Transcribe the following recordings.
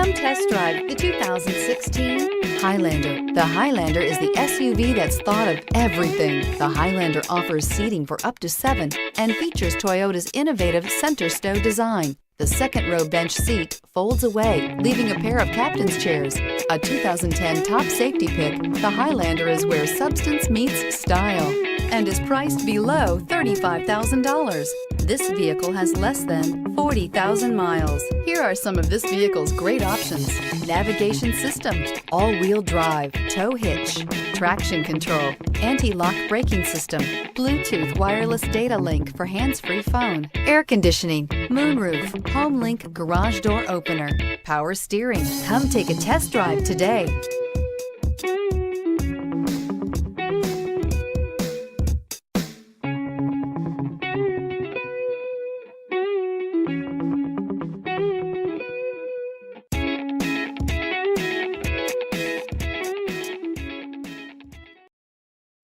Come test drive the 2016 Highlander. The Highlander is the SUV that's thought of everything. The Highlander offers seating for up to 7 and features Toyota's innovative center stow design. The second row bench seat folds away, leaving a pair of captain's chairs. A 2010 top safety pick, the Highlander is where substance meets style and is priced below $35,000. This vehicle has less than 40,000 miles. Here are some of this vehicle's great options: navigation system, all-wheel drive, tow hitch, traction control, anti-lock braking system, Bluetooth wireless data link for hands-free phone, air conditioning, moonroof, home link garage door opener, power steering. Come take a test drive today.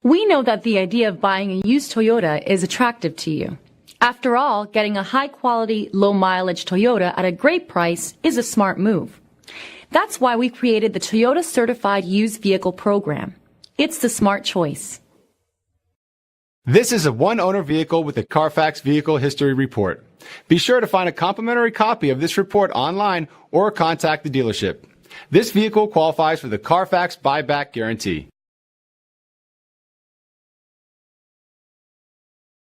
We know that the idea of buying a used Toyota is attractive to you. After all, getting a high-quality, low-mileage Toyota at a great price is a smart move. That's why we created the Toyota Certified Used Vehicle Program. It's the smart choice. This is a one-owner vehicle with a Carfax Vehicle History Report. Be sure to find a complimentary copy of this report online or contact the dealership. This vehicle qualifies for the Carfax Buyback Guarantee.